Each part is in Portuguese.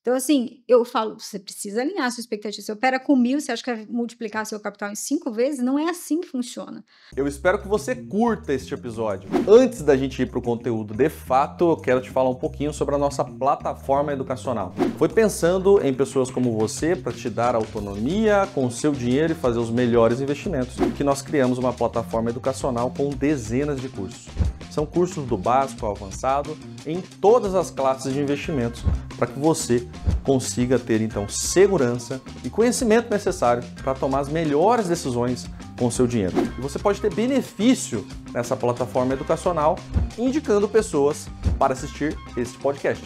Então, assim, eu falo, você precisa alinhar a sua expectativa. Você opera com 1.000, você acha que vai multiplicar seu capital em 5 vezes? Não é assim que funciona. Eu espero que você curta este episódio. Antes da gente ir para o conteúdo de fato, eu quero te falar um pouquinho sobre a nossa plataforma educacional. Foi pensando em pessoas como você para te dar autonomia com o seu dinheiro e fazer os melhores investimentos que nós criamos uma plataforma educacional com dezenas de cursos. São cursos do básico ao avançado em todas as classes de investimentos para que você consiga ter então segurança e conhecimento necessário para tomar as melhores decisões com o seu dinheiro. E você pode ter benefício nessa plataforma educacional indicando pessoas para assistir este podcast.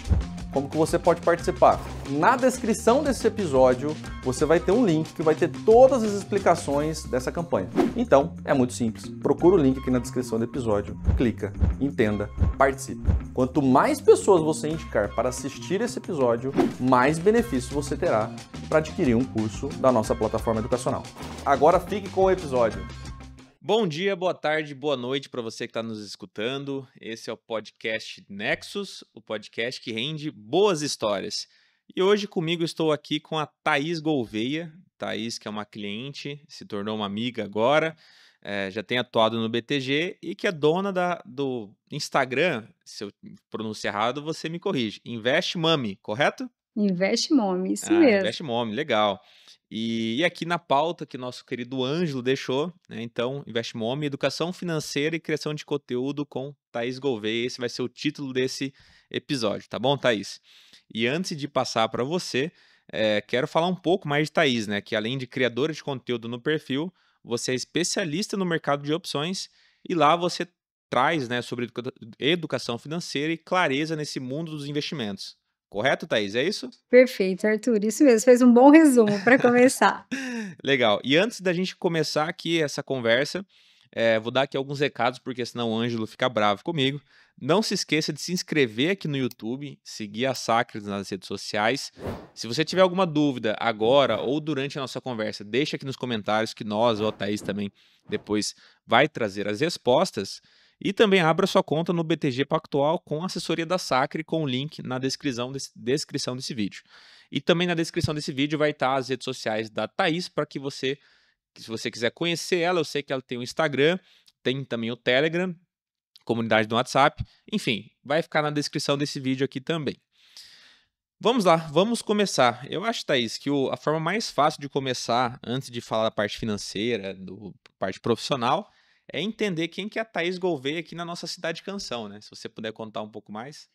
Como que você pode participar? Na descrição desse episódio, você vai ter um link que vai ter todas as explicações dessa campanha. Então, é muito simples. Procura o link aqui na descrição do episódio, clica, entenda, participe. Quanto mais pessoas você indicar para assistir esse episódio, mais benefícios você terá para adquirir um curso da nossa plataforma educacional. Agora fique com o episódio. Bom dia, boa tarde, boa noite para você que está nos escutando. Esse é o podcast Nexus, o podcast que rende boas histórias. E hoje comigo estou aqui com a Thaís Gouveia. Thaís, que é uma cliente, se tornou uma amiga agora, já tem atuado no BTG e que é dona do Instagram. Se eu pronunciar errado, você me corrige. Invest Mami, correto? Investe Mommy, isso mesmo. Invest Mami, legal. E aqui na pauta que nosso querido Ângelo deixou, né? Então, Invest Mami, Educação Financeira e Criação de Conteúdo com Thaís Gouveia. Esse vai ser o título desse episódio, tá bom, Thaís? E antes de passar para você, quero falar um pouco mais de Thaís, né? Que além de criadora de conteúdo no perfil, você é especialista no mercado de opções e lá você traz, né, sobre educação financeira e clareza nesse mundo dos investimentos. Correto, Thaís? É isso? Perfeito, Arthur, isso mesmo. Fez um bom resumo para começar. Legal. E antes da gente começar aqui essa conversa, vou dar aqui alguns recados, porque senão o Ângelo fica bravo comigo. Não se esqueça de se inscrever aqui no YouTube, seguir a Sacris nas redes sociais. Se você tiver alguma dúvida agora ou durante a nossa conversa, deixa aqui nos comentários que nós ou a Thaís também depois vai trazer as respostas. E também abra sua conta no BTG Pactual com a assessoria da Sacre com o link na descrição desse vídeo. E também na descrição desse vídeo vai estar as redes sociais da Thaís para que você, se você quiser conhecer ela, eu sei que ela tem o Instagram, tem também o Telegram, comunidade do WhatsApp, enfim, vai ficar na descrição desse vídeo aqui também. Vamos lá, vamos começar. Eu acho, Thaís, que a forma mais fácil de começar, antes de falar da parte financeira, parte profissional, é entender quem que é a Thaís Gouveia aqui na nossa cidade Canção, né? Se você puder contar um pouco mais.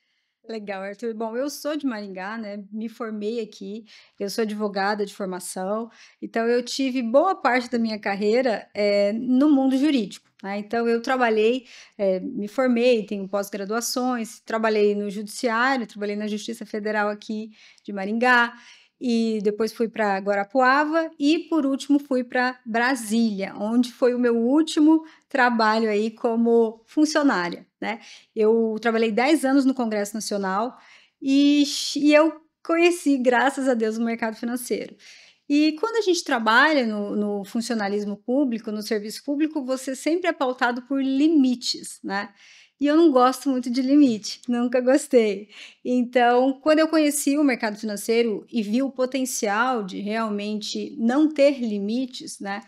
Legal, Arthur. Bom, eu sou de Maringá, né? Me formei aqui, eu sou advogada de formação, então eu tive boa parte da minha carreira no mundo jurídico, né? Então eu trabalhei, me formei, tenho pós-graduações, trabalhei no Judiciário, trabalhei na Justiça Federal aqui de Maringá, e depois fui para Guarapuava e, por último, fui para Brasília, onde foi o meu último trabalho aí como funcionária, né? Eu trabalhei 10 anos no Congresso Nacional e eu conheci, graças a Deus, o mercado financeiro. E quando a gente trabalha no funcionalismo público, no serviço público, você sempre é pautado por limites, né? E eu não gosto muito de limite, nunca gostei. Então, quando eu conheci o mercado financeiro e vi o potencial de realmente não ter limites, né?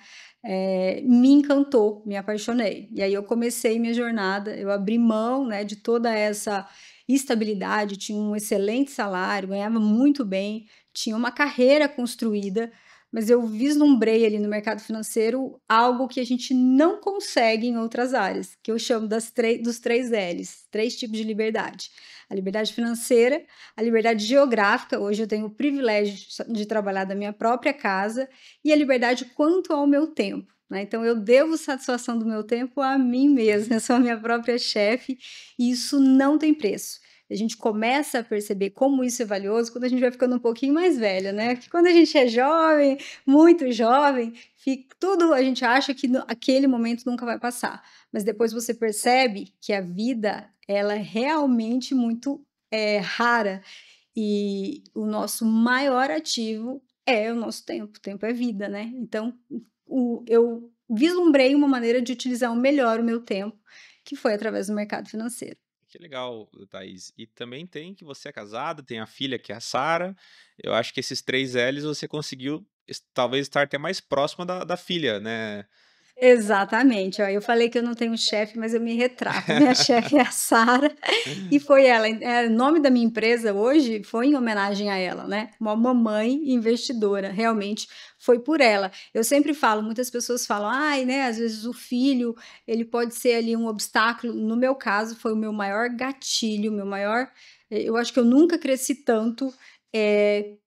Me encantou, me apaixonei. E aí eu comecei minha jornada, eu abri mão, né, de toda essa estabilidade, tinha um excelente salário, ganhava muito bem, tinha uma carreira construída, mas eu vislumbrei ali no mercado financeiro algo que a gente não consegue em outras áreas, que eu chamo dos 3 L's, 3 tipos de liberdade. A liberdade financeira, a liberdade geográfica, hoje eu tenho o privilégio de trabalhar da minha própria casa, e a liberdade quanto ao meu tempo, né? Então eu devo satisfação do meu tempo a mim mesma, eu sou a minha própria chefe, e isso não tem preço. A gente começa a perceber como isso é valioso quando a gente vai ficando um pouquinho mais velha, né? Porque quando a gente é jovem, muito jovem, tudo a gente acha que aquele momento nunca vai passar. Mas depois você percebe que a vida, ela é realmente muito rara. E o nosso maior ativo é o nosso tempo. O tempo é vida, né? Então, eu vislumbrei uma maneira de utilizar melhor o meu tempo, que foi através do mercado financeiro. Que legal, Thaís. E também tem que você é casada, tem a filha que é a Sara. Eu acho que esses 3 L's você conseguiu talvez estar até mais próxima da filha, né? Exatamente, ó, eu falei que eu não tenho chefe, mas eu me retrato. Minha chefe é a Sara e foi ela. O nome da minha empresa hoje foi em homenagem a ela, né? Uma mamãe investidora, realmente foi por ela. Eu sempre falo, muitas pessoas falam, ai, né? Às vezes o filho ele pode ser ali um obstáculo. No meu caso, foi o meu maior gatilho, meu maior. Eu acho que eu nunca cresci tanto. eh,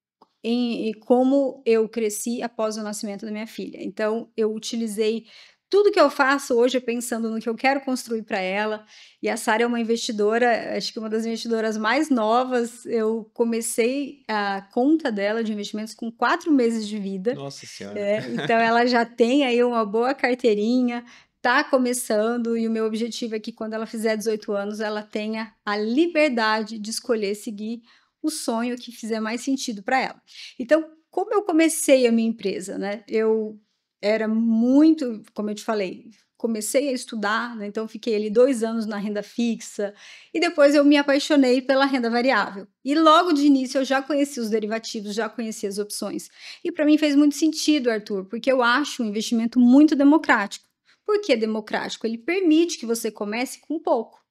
em como eu cresci após o nascimento da minha filha. Então, eu utilizei tudo que eu faço hoje pensando no que eu quero construir para ela. E a Sara é uma investidora, acho que uma das investidoras mais novas. Eu comecei a conta dela de investimentos com 4 meses de vida. Nossa senhora. Então, ela já tem aí uma boa carteirinha, está começando. E o meu objetivo é que quando ela fizer 18 anos, ela tenha a liberdade de escolher seguir o sonho que fizer mais sentido para ela. Então, como eu comecei a minha empresa, né? Eu era muito, como eu te falei, comecei a estudar, né? Então fiquei ali 2 anos na renda fixa e depois eu me apaixonei pela renda variável. E logo de início eu já conheci os derivativos, já conheci as opções. E para mim fez muito sentido, Arthur, porque eu acho um investimento muito democrático. Por que democrático? Ele permite que você comece com pouco.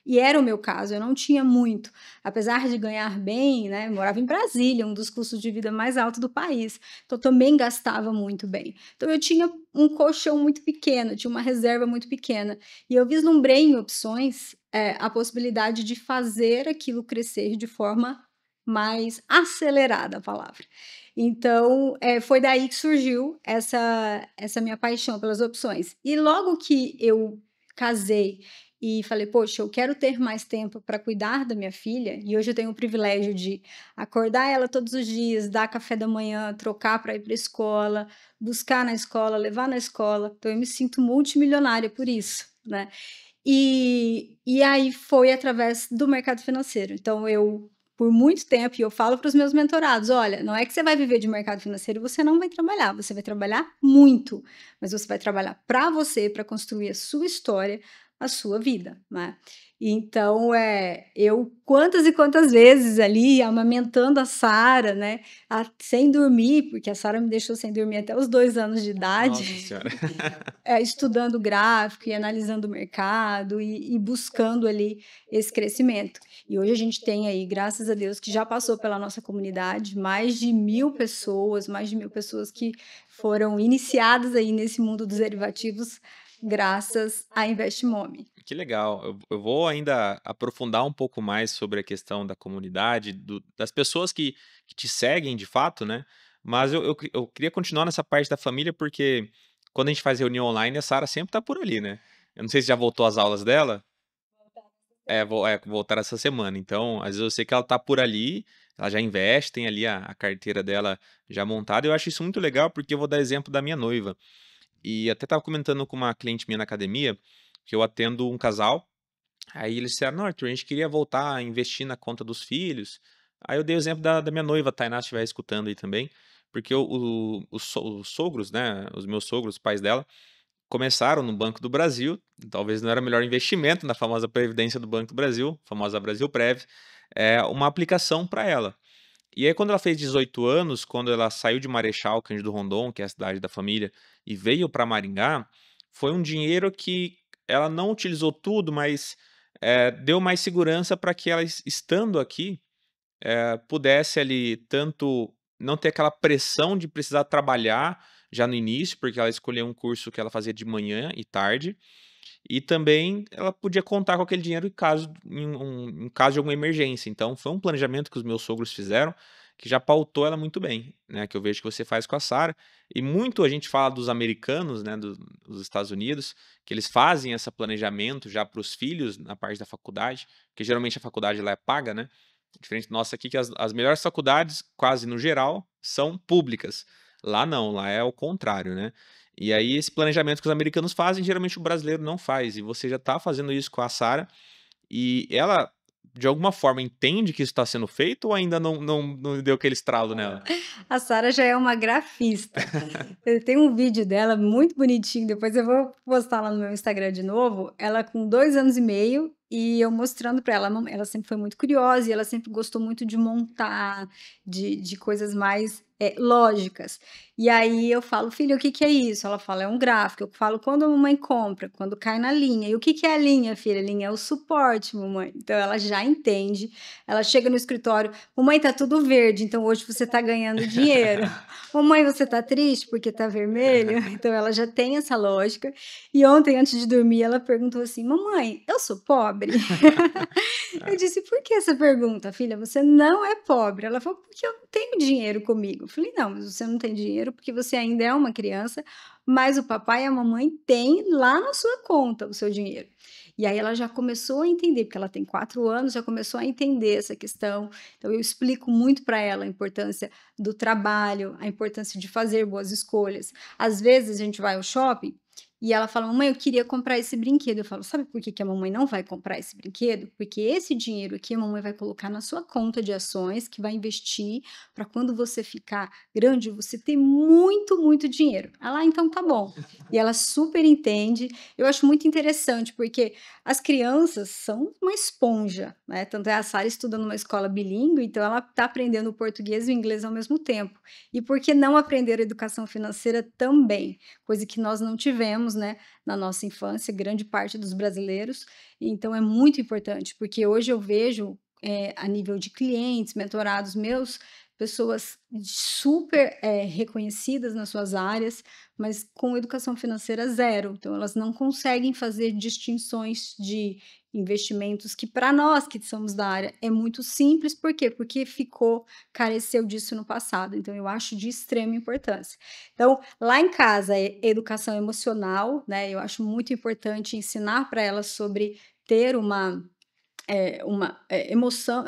E era o meu caso, eu não tinha muito. Apesar de ganhar bem, né, eu morava em Brasília, um dos custos de vida mais altos do país. Então, eu também gastava muito bem. Então, eu tinha um colchão muito pequeno, tinha uma reserva muito pequena. E eu vislumbrei em opções a possibilidade de fazer aquilo crescer de forma mais acelerada, a palavra. Então, foi daí que surgiu essa minha paixão pelas opções. E logo que eu casei e falei, poxa, eu quero ter mais tempo para cuidar da minha filha, e hoje eu tenho o privilégio de acordar ela todos os dias, dar café da manhã, trocar para ir para a escola, buscar na escola, levar na escola. Então eu me sinto multimilionária por isso, né? E aí foi através do mercado financeiro. Então eu por muito tempo, e eu falo para os meus mentorados: olha, não é que você vai viver de mercado financeiro e você não vai trabalhar, você vai trabalhar muito, mas você vai trabalhar para você, para construir a sua história, a sua vida, né? Então, eu quantas e quantas vezes ali amamentando a Sara, né, sem dormir, porque a Sara me deixou sem dormir até os 2 anos de Nossa idade, senhora. estudando gráfico e analisando o mercado e buscando ali esse crescimento. E hoje a gente tem aí, graças a Deus, que já passou pela nossa comunidade, mais de 1.000 pessoas que foram iniciadas aí nesse mundo dos derivativos, graças a InvestMommy. Que legal. Eu vou ainda aprofundar um pouco mais sobre a questão da comunidade, das pessoas que te seguem de fato, né? Mas eu queria continuar nessa parte da família, porque quando a gente faz reunião online, a Sara sempre tá por ali, né? Eu não sei se já voltou às aulas dela. Voltar essa semana. Então, às vezes eu sei que ela tá por ali, ela já investe, tem ali a carteira dela já montada. Eu acho isso muito legal, porque eu vou dar exemplo da minha noiva. E até estava comentando com uma cliente minha na academia, que eu atendo um casal. Aí eles disseram, não, Arthur, a gente queria voltar a investir na conta dos filhos. Aí eu dei o exemplo da minha noiva, a Tainá, se estiver escutando aí também. Porque os sogros, né, os meus sogros, os pais dela, começaram no Banco do Brasil. Talvez não era o melhor investimento na famosa Previdência do Banco do Brasil, famosa Brasilprev, uma aplicação para ela. E aí, quando ela fez 18 anos, quando ela saiu de Marechal Cândido Rondon, que é a cidade da família, e veio para Maringá, foi um dinheiro que ela não utilizou tudo, mas deu mais segurança para que ela, estando aqui, pudesse ali tanto não ter aquela pressão de precisar trabalhar já no início, porque ela escolheu um curso que ela fazia de manhã e tarde, e também ela podia contar com aquele dinheiro em caso de alguma emergência. Então, foi um planejamento que os meus sogros fizeram, que já pautou ela muito bem, né? Que eu vejo que você faz com a Sara. E muito a gente fala dos americanos, né? Dos Estados Unidos, que eles fazem esse planejamento já para os filhos na parte da faculdade, porque geralmente a faculdade lá é paga, né? Diferente do nosso aqui, que as melhores faculdades, quase no geral, são públicas. Lá não, lá é o contrário, né? E aí, esse planejamento que os americanos fazem, geralmente o brasileiro não faz. E você já está fazendo isso com a Sara. E ela, de alguma forma, entende que isso está sendo feito ou ainda não deu aquele estralo nela? A Sara já é uma grafista. Eu tenho um vídeo dela muito bonitinho, depois eu vou postar lá no meu Instagram de novo. Ela com 2 anos e meio e eu mostrando para ela, ela sempre foi muito curiosa e ela sempre gostou muito de montar, de coisas mais lógicas. E aí eu falo, filha, o que que é isso? Ela fala, é um gráfico. Eu falo, quando a mamãe compra, quando cai na linha. E o que que é a linha, filha? A linha é o suporte, mamãe. Então ela já entende. Ela chega no escritório, mamãe, tá tudo verde, então hoje você tá ganhando dinheiro. Mamãe, você tá triste porque tá vermelho? Então ela já tem essa lógica. E ontem, antes de dormir, ela perguntou assim, mamãe, eu sou pobre? Eu disse, por que essa pergunta, filha? Você não é pobre. Ela falou, porque eu não tenho dinheiro comigo. Eu falei, não, mas você não tem dinheiro porque você ainda é uma criança, mas o papai e a mamãe têm lá na sua conta o seu dinheiro. E aí ela já começou a entender, porque ela tem 4 anos, já começou a entender essa questão. Então eu explico muito para ela a importância do trabalho, a importância de fazer boas escolhas. Às vezes a gente vai ao shopping e ela fala, mamãe, eu queria comprar esse brinquedo. Eu falo, sabe por que que a mamãe não vai comprar esse brinquedo? Porque esse dinheiro aqui a mamãe vai colocar na sua conta de ações, que vai investir para quando você ficar grande, você ter muito, muito dinheiro. Ela, então tá bom. E ela super entende. Eu acho muito interessante, porque as crianças são uma esponja, né? Tanto é a Sara estuda numa escola bilíngue, então ela está aprendendo o português e o inglês ao mesmo tempo. E por que não aprender a educação financeira também? Coisa que nós não tivemos, né, na nossa infância, grande parte dos brasileiros. Então é muito importante, porque hoje eu vejo a nível de clientes, mentorados meus, pessoas super reconhecidas nas suas áreas, mas com educação financeira zero. Então elas não conseguem fazer distinções de investimentos que para nós que somos da área é muito simples. Por quê? Porque careceu disso no passado. Então eu acho de extrema importância. Então, lá em casa é educação emocional, né? Eu acho muito importante ensinar para elas sobre ter uma emoção,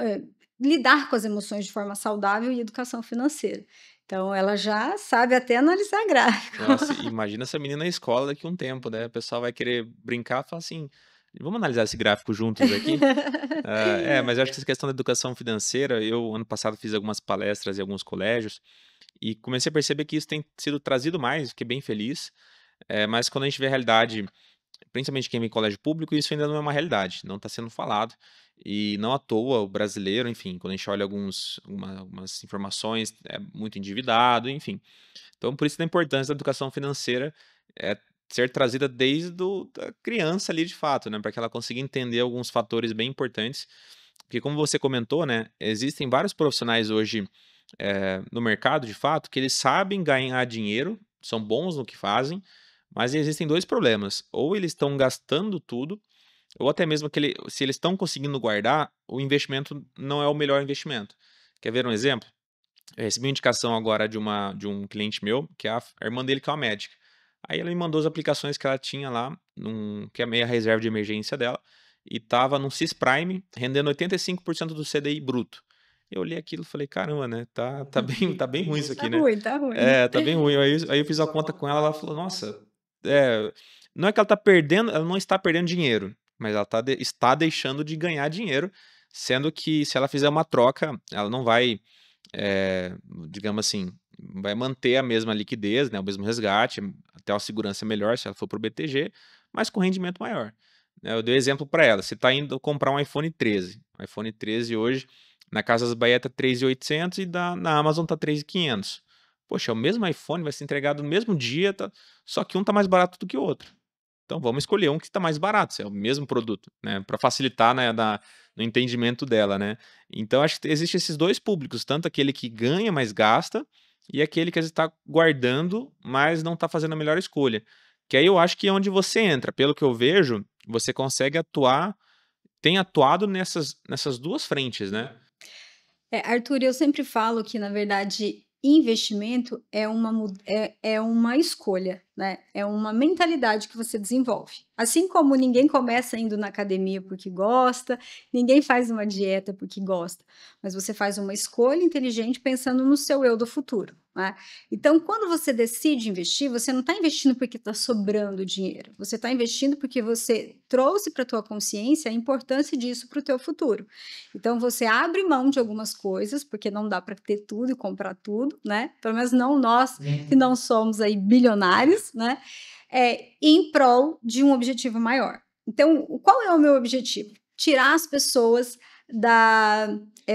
lidar com as emoções de forma saudável e educação financeira. Então, ela já sabe até analisar gráfico. Nossa, imagina essa menina na escola daqui a um tempo, né? O pessoal vai querer brincar e falar assim: vamos analisar esse gráfico juntos aqui? Mas eu acho que essa questão da educação financeira, eu ano passado fiz algumas palestras em alguns colégios e comecei a perceber que isso tem sido trazido mais, fiquei bem feliz. Mas quando a gente vê a realidade, principalmente quem vem em colégio público, isso ainda não é uma realidade, não está sendo falado. E não à toa o brasileiro, enfim, quando a gente olha algumas informações, é muito endividado, enfim. Então, por isso a importância da educação financeira ser trazida desde da criança ali de fato, né? Para que ela consiga entender alguns fatores bem importantes. Porque como você comentou, né? Existem vários profissionais hoje no mercado, de fato, que eles sabem ganhar dinheiro, são bons no que fazem, mas existem dois problemas. Ou eles estão gastando tudo, ou até mesmo se eles estão conseguindo guardar, o investimento não é o melhor investimento. Quer ver um exemplo? Eu recebi uma indicação agora de um cliente meu, que é a irmã dele, que é uma médica. Aí ela me mandou as aplicações que ela tinha lá, que é meia reserva de emergência dela, e tava num Cis Prime, rendendo 85% do CDI bruto. Eu olhei aquilo e falei, caramba, né? Tá bem ruim isso Tá aqui, né? ruim, tá ruim. Tá bem ruim. Aí eu fiz a conta com ela, ela falou, nossa, não é que ela tá perdendo, ela não está perdendo dinheiro, mas ela está deixando de ganhar dinheiro, sendo que se ela fizer uma troca, ela não vai digamos assim, vai manter a mesma liquidez, né, o mesmo resgate, até uma segurança melhor se ela for para o BTG, mas com rendimento maior. Né? Eu dei exemplo para ela, você está indo comprar um iPhone 13. O iPhone 13 hoje, na Casas Bahia está 3.800 e na Amazon está 3.500. Poxa, é o mesmo iPhone, vai ser entregado no mesmo dia, só que um está mais barato do que o outro. Então vamos escolher um que está mais barato, se é o mesmo produto, né? Para facilitar, né, no entendimento dela, né? Então acho que existem esses dois públicos, tanto aquele que ganha, mas gasta, e aquele que está guardando, mas não está fazendo a melhor escolha. Que aí eu acho que é onde você entra. Pelo que eu vejo, você consegue atuar, tem atuado nessas duas frentes, né? Arthur, eu sempre falo que, na verdade, investimento é uma escolha, né? É uma mentalidade que você desenvolve. Assim como ninguém começa indo na academia porque gosta, ninguém faz uma dieta porque gosta, mas você faz uma escolha inteligente pensando no seu eu do futuro, né? Então, quando você decide investir, você não está investindo porque está sobrando dinheiro, você está investindo porque você trouxe para a tua consciência a importância disso para o teu futuro. Então, você abre mão de algumas coisas, porque não dá para ter tudo e comprar tudo, né? Pelo menos não nós que não somos aí bilionários, né? Em prol de um objetivo maior. Então, qual é o meu objetivo? tirar as pessoas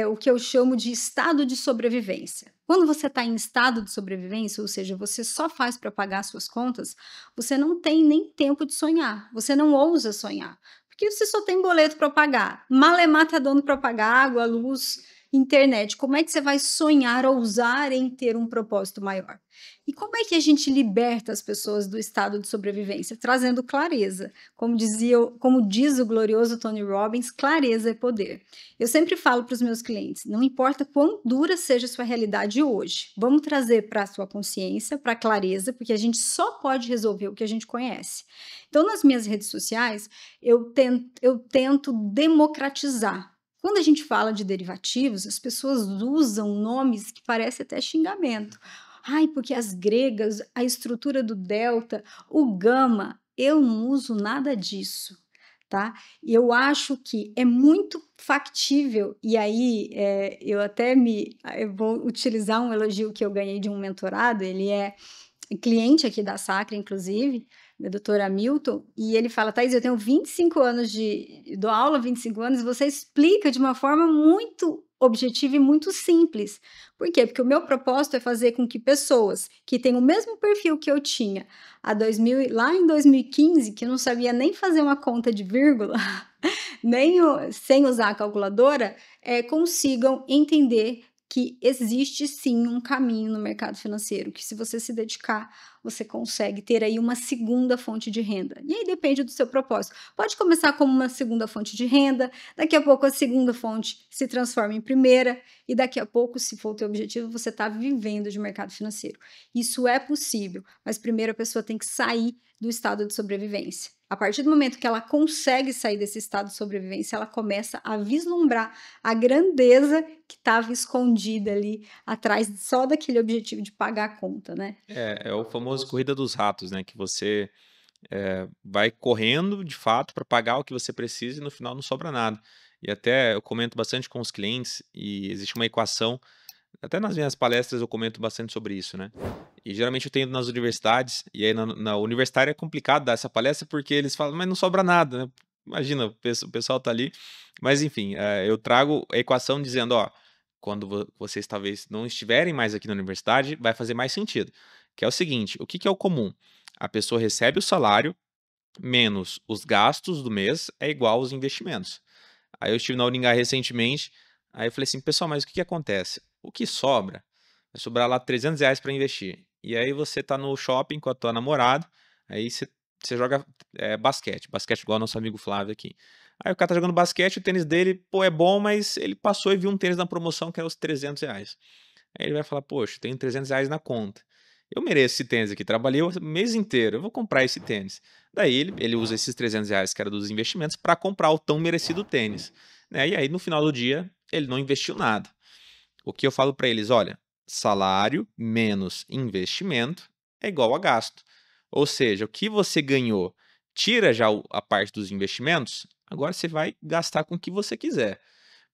o que eu chamo de estado de sobrevivência. Quando você está em estado de sobrevivência, ou seja, você só faz para pagar suas contas, você não tem nem tempo de sonhar, você não ousa sonhar, porque você só tem boleto para pagar, malemar tá dando para pagar água, luz, internet. Como é que você vai sonhar, ousar em ter um propósito maior? E como é que a gente liberta as pessoas do estado de sobrevivência? Trazendo clareza. Como diz o glorioso Tony Robbins, clareza é poder. Eu sempre falo para os meus clientes, não importa quão dura seja a sua realidade hoje, vamos trazer para a sua consciência, para a clareza, porque a gente só pode resolver o que a gente conhece. Então, nas minhas redes sociais, eu tento democratizar. Quando a gente fala de derivativos, as pessoas usam nomes que parecem até xingamento. Ai, porque as gregas, a estrutura do delta, o gama, eu não uso nada disso, tá? Eu acho que é muito factível, e aí eu vou utilizar um elogio que eu ganhei de um mentorado, ele é cliente aqui da Sacra, inclusive, da doutora Hamilton, e ele fala, Thaís, eu tenho 25 anos dou aula há 25 anos, e você explica de uma forma muito objetiva e muito simples. Por quê? Porque o meu propósito é fazer com que pessoas que têm o mesmo perfil que eu tinha lá em 2015, que não sabia nem fazer uma conta de vírgula, sem usar a calculadora, consigam entender que existe sim um caminho no mercado financeiro, que se você se dedicar, você consegue ter aí uma segunda fonte de renda. E aí depende do seu propósito. Pode começar como uma segunda fonte de renda, daqui a pouco a segunda fonte se transforma em primeira, e daqui a pouco, se for o teu objetivo, você está vivendo de mercado financeiro. Isso é possível, mas primeiro a pessoa tem que sair do estado de sobrevivência. A partir do momento que ela consegue sair desse estado de sobrevivência, ela começa a vislumbrar a grandeza que estava escondida ali atrás só daquele objetivo de pagar a conta, né? É o famoso corrida dos ratos, né? Que você vai correndo de fato para pagar o que você precisa e no final não sobra nada. E até eu comento bastante com os clientes e existe uma equação, até nas minhas palestras eu comento bastante sobre isso, né? E geralmente eu tenho nas universidades, e aí na universitária é complicado dar essa palestra porque eles falam, mas não sobra nada, né? Imagina, o pessoal tá ali. Mas enfim, eu trago a equação dizendo, ó, quando vocês talvez não estiverem mais aqui na universidade, vai fazer mais sentido. Que é o seguinte, o que é o comum? A pessoa recebe o salário menos os gastos do mês é igual aos investimentos. Aí eu estive na Uningá recentemente, aí eu falei assim, pessoal, mas o que acontece? O que sobra? Vai sobrar lá R$ 300 para investir. E aí você tá no shopping com a tua namorada, aí você joga basquete igual nosso amigo Flávio aqui. Aí o cara tá jogando basquete, o tênis dele, pô, é bom, mas ele passou e viu um tênis na promoção que era os R$ 300. Aí ele vai falar, poxa, eu tenho R$ 300 na conta. Eu mereço esse tênis aqui, trabalhei o mês inteiro, eu vou comprar esse tênis. Daí ele usa esses R$ 300 que era dos investimentos para comprar o tão merecido tênis, né? E aí no final do dia ele não investiu nada. O que eu falo para eles, olha, salário menos investimento é igual a gasto. Ou seja, o que você ganhou, tira já a parte dos investimentos, agora você vai gastar com o que você quiser.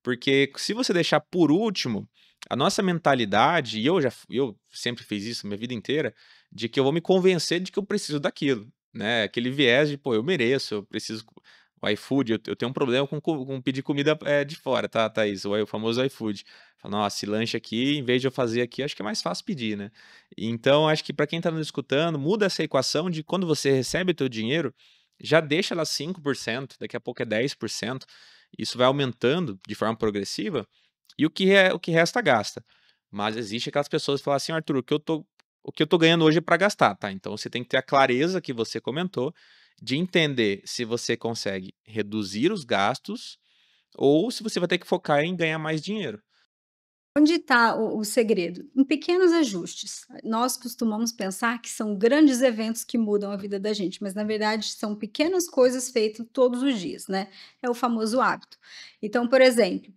Porque se você deixar por último, a nossa mentalidade, e eu sempre fiz isso minha vida inteira, de que eu vou me convencer de que eu preciso daquilo, né? Aquele viés de, pô, eu mereço, eu preciso. O iFood, eu tenho um problema com pedir comida de fora, tá, Thaís? O famoso iFood. Fala, nossa, esse lanche aqui, em vez de eu fazer aqui, acho que é mais fácil pedir, né? Então, acho que para quem tá nos escutando, muda essa equação de quando você recebe o teu dinheiro, já deixa ela 5%, daqui a pouco é 10%. Isso vai aumentando de forma progressiva e o que resta gasta. Mas existe aquelas pessoas que falam assim, Arthur, o que eu tô ganhando hoje é para gastar, tá? Então você tem que ter a clareza que você comentou de entender se você consegue reduzir os gastos ou se você vai ter que focar em ganhar mais dinheiro. Onde está o segredo? Em pequenos ajustes. Nós costumamos pensar que são grandes eventos que mudam a vida da gente, mas na verdade são pequenas coisas feitas todos os dias, né? É o famoso hábito. Então, por exemplo,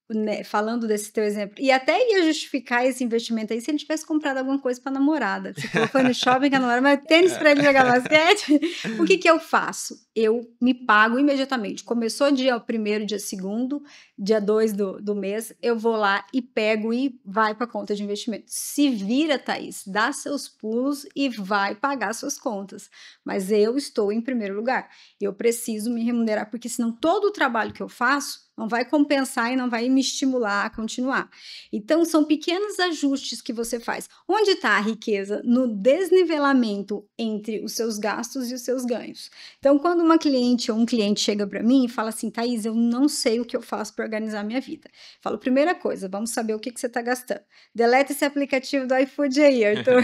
né, falando desse teu exemplo, e até ia justificar esse investimento aí se ele tivesse comprado alguma coisa para a namorada. Você falou, foi no shopping com a namorada, mas tênis para ele jogar basquete. O que eu faço? eu me pago imediatamente. Começou dia 1º, dia 2º, dia 2 do mês, eu vou lá e pego e vai para a conta de investimento. Se vira, Thaís, dá seus pulos e vai pagar suas contas. Mas eu estou em primeiro lugar. Eu preciso me remunerar, porque senão todo o trabalho que eu faço não vai compensar e não vai me estimular a continuar. Então, são pequenos ajustes que você faz. Onde está a riqueza? No desnivelamento entre os seus gastos e os seus ganhos. Então, quando uma cliente ou um cliente chega para mim e fala assim, Thaís, eu não sei o que eu faço para organizar minha vida. Eu falo, primeira coisa, vamos saber o que você está gastando. Deleta esse aplicativo do iFood aí, Arthur.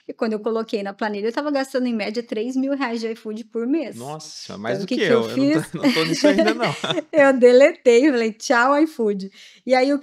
E quando eu coloquei na planilha, eu estava gastando em média R$ 3.000 de iFood por mês. Nossa, mais Então, do o que que eu eu. Eu fiz? não tô nisso ainda, não. Eu deletei, falei, tchau, iFood. E aí, o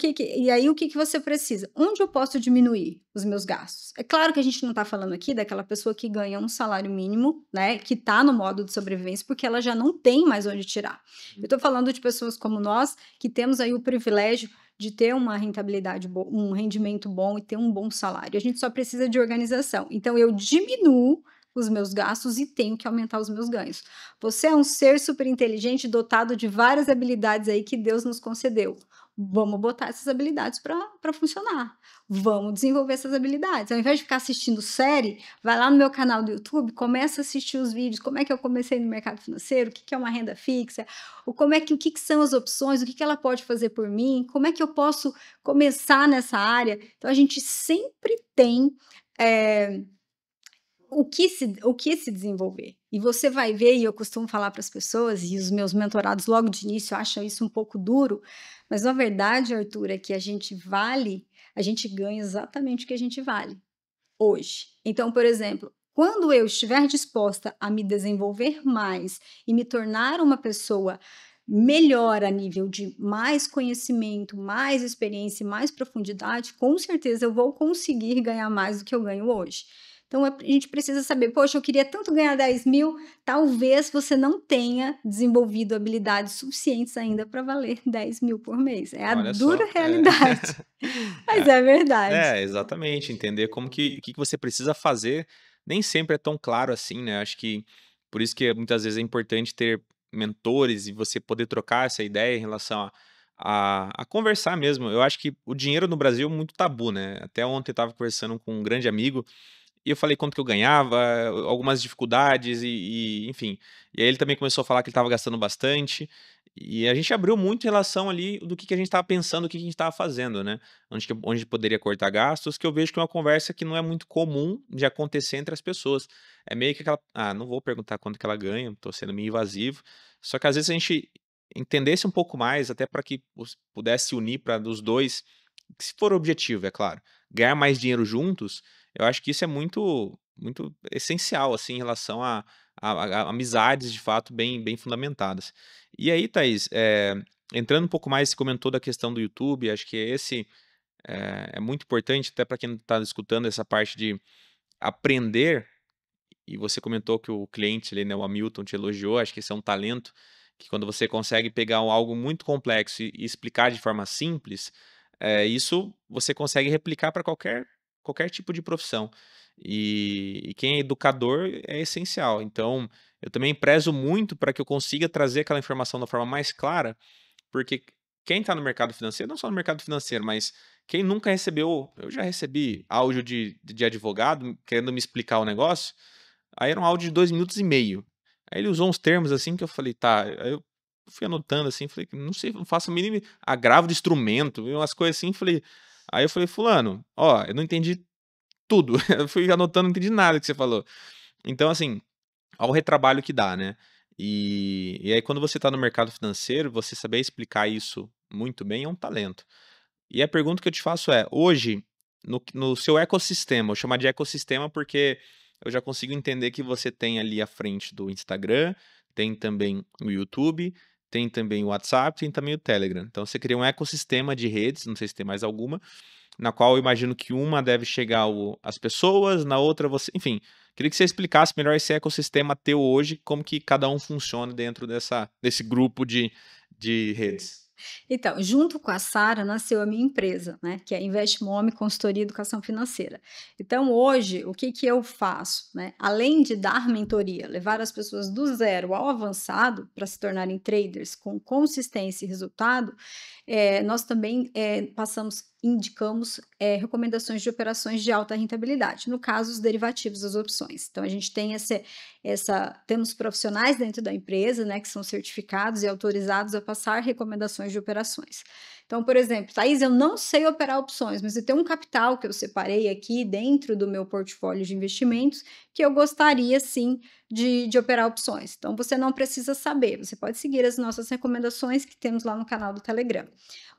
que você precisa? Onde eu posso diminuir os meus gastos? É claro que a gente não está falando aqui daquela pessoa que ganha um salário mínimo, né, que está no modo de sobrevivência, porque ela já não tem mais onde tirar. Eu estou falando de pessoas como nós, que temos aí o privilégio de ter uma rentabilidade boa, um rendimento bom e ter um bom salário. A gente só precisa de organização. Então, eu diminuo os meus gastos e tenho que aumentar os meus ganhos. Você é um ser super inteligente, dotado de várias habilidades aí que Deus nos concedeu. Vamos botar essas habilidades para funcionar. Vamos desenvolver essas habilidades. Ao invés de ficar assistindo série, vai lá no meu canal do YouTube, começa a assistir os vídeos, como é que eu comecei no mercado financeiro, o que é uma renda fixa, o que são as opções, o que ela pode fazer por mim, como é que eu posso começar nessa área. Então, a gente sempre tem o que se desenvolver. E você vai ver, e eu costumo falar para as pessoas, e os meus mentorados logo de início acham isso um pouco duro, mas na verdade, Arthur, é que a gente ganha exatamente o que a gente vale hoje. Então, por exemplo, quando eu estiver disposta a me desenvolver mais e me tornar uma pessoa melhor a nível de mais conhecimento, mais experiência e mais profundidade, com certeza eu vou conseguir ganhar mais do que eu ganho hoje. Então, a gente precisa saber, poxa, eu queria tanto ganhar 10.000, talvez você não tenha desenvolvido habilidades suficientes ainda para valer 10.000 por mês. É a Olha dura só. realidade, mas é verdade. Exatamente. Entender como o que você precisa fazer nem sempre é tão claro assim, né? Acho que por isso que muitas vezes é importante ter mentores e você poder trocar essa ideia em relação a conversar mesmo. Eu acho que o dinheiro no Brasil é muito tabu, né? Até ontem eu estava conversando com um grande amigo e eu falei quanto que eu ganhava, algumas dificuldades enfim. E aí ele também começou a falar que ele estava gastando bastante. E a gente abriu muito em relação ali do que a gente estava pensando, o que a gente estava fazendo, né? Onde poderia cortar gastos, que eu vejo que é uma conversa que não é muito comum de acontecer entre as pessoas. É meio que aquela, não vou perguntar quanto que ela ganha, estou sendo meio invasivo. Só que às vezes a gente entendesse um pouco mais, até para que pudesse unir para dos dois, se for o objetivo, é claro, ganhar mais dinheiro juntos. Eu acho que isso é muito essencial, assim, em relação a amizades, de fato, bem fundamentadas. E aí, Thaís, entrando um pouco mais, você comentou da questão do YouTube, acho que esse é muito importante, até para quem está escutando essa parte de aprender, e você comentou que o cliente ali, né, o Hamilton, te elogiou, acho que esse é um talento, que quando você consegue pegar algo muito complexo e explicar de forma simples, isso você consegue replicar para qualquer tipo de profissão. E quem é educador é essencial. Então, eu também prezo muito para que eu consiga trazer aquela informação da forma mais clara, porque quem está no mercado financeiro, não só no mercado financeiro, mas quem nunca recebeu, eu já recebi áudio de advogado querendo me explicar o negócio, aí era um áudio de 2 minutos e meio. Aí ele usou uns termos assim que eu falei, tá, aí eu fui anotando assim, falei, não sei, não faço o mínimo agravo de instrumento, umas coisas assim, falei, aí eu falei, fulano, ó, eu não entendi tudo, eu fui anotando, não entendi nada que você falou. Então, assim, ao retrabalho que dá, né? E aí, quando você está no mercado financeiro, você saber explicar isso muito bem é um talento. E a pergunta que eu te faço é: hoje, no seu ecossistema, vou chamar de ecossistema porque eu já consigo entender que você tem ali à frente do Instagram, tem também o YouTube, tem também o WhatsApp, tem também o Telegram. Então, você cria um ecossistema de redes, não sei se tem mais alguma, na qual eu imagino que uma deve chegar as pessoas, na outra você. Enfim, queria que você explicasse melhor esse ecossistema teu hoje, como que cada um funciona dentro desse grupo de redes. Então, junto com a Sara, nasceu a minha empresa, né, que é a InvestMome Consultoria e Educação Financeira. Então, hoje, o que que eu faço, né? Além de dar mentoria, levar as pessoas do zero ao avançado para se tornarem traders com consistência e resultado, nós também indicamos recomendações de operações de alta rentabilidade, no caso, os derivativos das opções. Então, a gente tem temos profissionais dentro da empresa, né, que são certificados e autorizados a passar recomendações de operações. Então, por exemplo, Thaís, eu não sei operar opções, mas eu tenho um capital que eu separei aqui dentro do meu portfólio de investimentos que eu gostaria sim de operar opções. Então, você não precisa saber, você pode seguir as nossas recomendações que temos lá no canal do Telegram.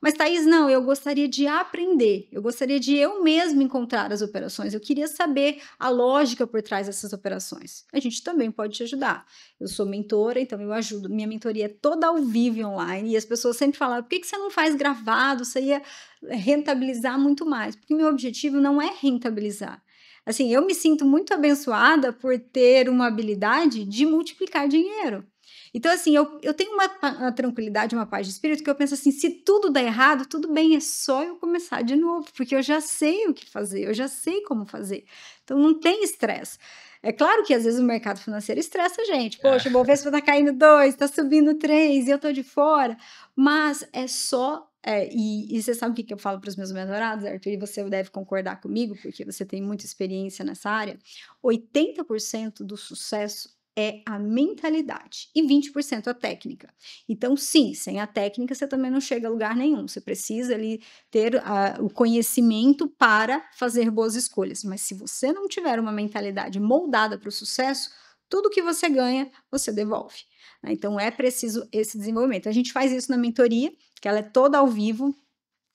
Mas, Thaís, não, eu gostaria de aprender, eu gostaria de eu mesma encontrar as operações, eu queria saber a lógica por trás dessas operações. A gente também pode te ajudar. Eu sou mentora, então eu ajudo. Minha mentoria é toda ao vivo e online, e as pessoas sempre falam, por que você não faz gravado? Você ia rentabilizar muito mais. Porque o meu objetivo não é rentabilizar. Assim, eu me sinto muito abençoada por ter uma habilidade de multiplicar dinheiro. Então, assim, eu tenho uma tranquilidade, uma paz de espírito, que eu penso assim, se tudo der errado, tudo bem, é só eu começar de novo, porque eu já sei o que fazer, eu já sei como fazer. Então, não tem estresse. É claro que às vezes o mercado financeiro estressa a gente. Poxa, o Bovespa tá caindo 2, tá subindo 3 e eu tô de fora. Mas é só. E você sabe o que eu falo para os meus mentorados, Arthur, e você deve concordar comigo, porque você tem muita experiência nessa área. 80% do sucesso é a mentalidade e 20% a técnica. Então, sim, sem a técnica você também não chega a lugar nenhum. Você precisa ali ter o conhecimento para fazer boas escolhas. Mas se você não tiver uma mentalidade moldada para o sucesso, tudo que você ganha, você devolve. Né? Então, é preciso esse desenvolvimento. A gente faz isso na mentoria, que ela é toda ao vivo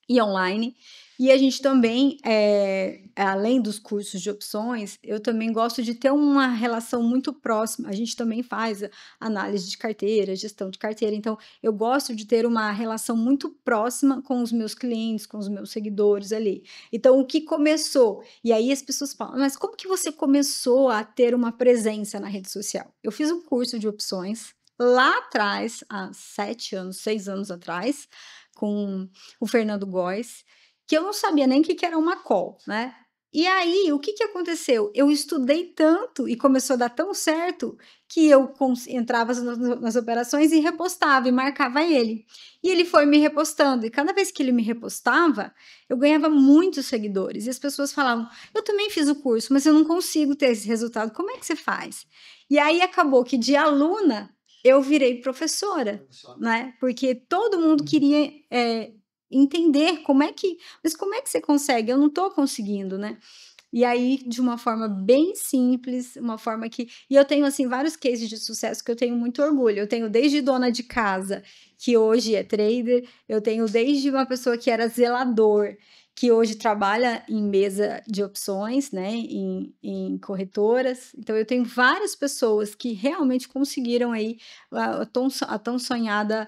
e online. E a gente também, além dos cursos de opções, eu também gosto de ter uma relação muito próxima. A gente também faz análise de carteira, gestão de carteira. Então, eu gosto de ter uma relação muito próxima com os meus clientes, com os meus seguidores ali. Então, o que começou? E aí as pessoas falam, mas como que você começou a ter uma presença na rede social? Eu fiz um curso de opções lá atrás, há 7 anos, 6 anos atrás, com o Fernando Góes, que eu não sabia nem o que era uma call, né? E aí, o que aconteceu? Eu estudei tanto e começou a dar tão certo que eu entrava nas operações e repostava e marcava ele. E ele foi me repostando. E cada vez que ele me repostava, eu ganhava muitos seguidores. E as pessoas falavam, eu também fiz o curso, mas eu não consigo ter esse resultado. Como é que você faz? E aí, acabou que de aluna, eu virei professora, né? Porque todo mundo queria entender mas como é que você consegue? Eu não estou conseguindo, né? E aí, de uma forma bem simples, uma forma que... E eu tenho, assim, vários cases de sucesso que eu tenho muito orgulho. Eu tenho desde dona de casa, que hoje é trader, eu tenho desde uma pessoa que era zelador, que hoje trabalha em mesa de opções, né, em corretoras. Então, eu tenho várias pessoas que realmente conseguiram aí a tão sonhada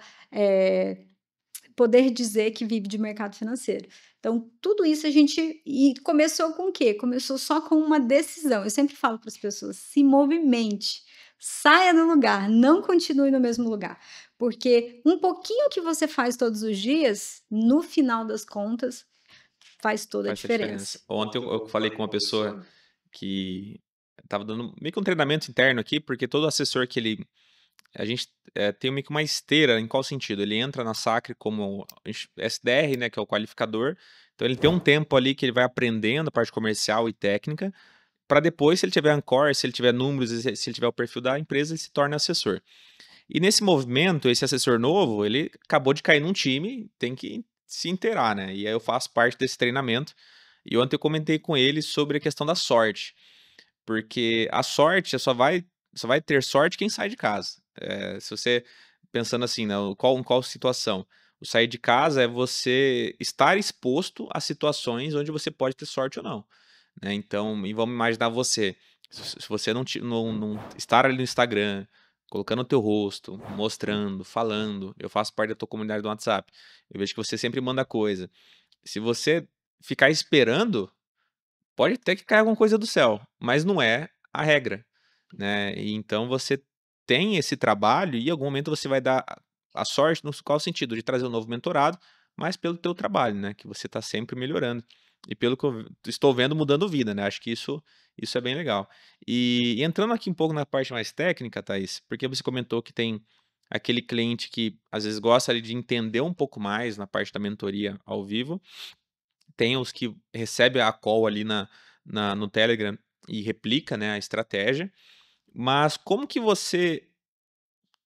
poder dizer que vive de mercado financeiro. Então, tudo isso a gente... E começou com o quê? Começou só com uma decisão. Eu sempre falo para as pessoas, se movimente, saia do lugar, não continue no mesmo lugar. Porque um pouquinho que você faz todos os dias, no final das contas, faz toda a diferença. Ontem eu falei com uma pessoa que estava dando meio que um treinamento interno aqui, porque todo assessor que ele... A gente tem meio que uma esteira, em qual sentido? Ele entra na Sacre como SDR, né, que é o qualificador. Então ele tem um tempo ali que ele vai aprendendo a parte comercial e técnica, para depois, se ele tiver Ancore, se ele tiver números, se ele tiver o perfil da empresa, ele se torna assessor. E nesse movimento, esse assessor novo, ele acabou de cair num time, tem que se inteirar, né? E aí eu faço parte desse treinamento. E ontem eu comentei com ele sobre a questão da sorte. Porque a sorte só vai ter sorte quem sai de casa. Se você, pensando assim, né, em qual situação? O sair de casa é você estar exposto a situações onde você pode ter sorte ou não. Né? Então, e vamos imaginar você. Se você não estar ali no Instagram, colocando o teu rosto, mostrando, falando, eu faço parte da tua comunidade do WhatsApp, eu vejo que você sempre manda coisa. Se você ficar esperando, pode até que caia alguma coisa do céu, mas não é a regra, né? E então você tem esse trabalho e em algum momento você vai dar a sorte no qual sentido? De trazer um novo mentorado, mas pelo teu trabalho, né? Que você está sempre melhorando. E pelo que eu estou vendo, mudando vida, né? Acho que isso é bem legal. E entrando aqui um pouco na parte mais técnica, Thaís, porque você comentou que tem aquele cliente que às vezes gosta ali de entender um pouco mais na parte da mentoria ao vivo, tem os que recebe a call ali no Telegram e replica, né, a estratégia, mas como que você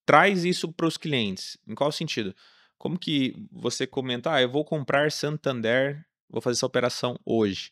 traz isso para os clientes? Em qual sentido? Como que você comenta, eu vou comprar Santander, vou fazer essa operação hoje.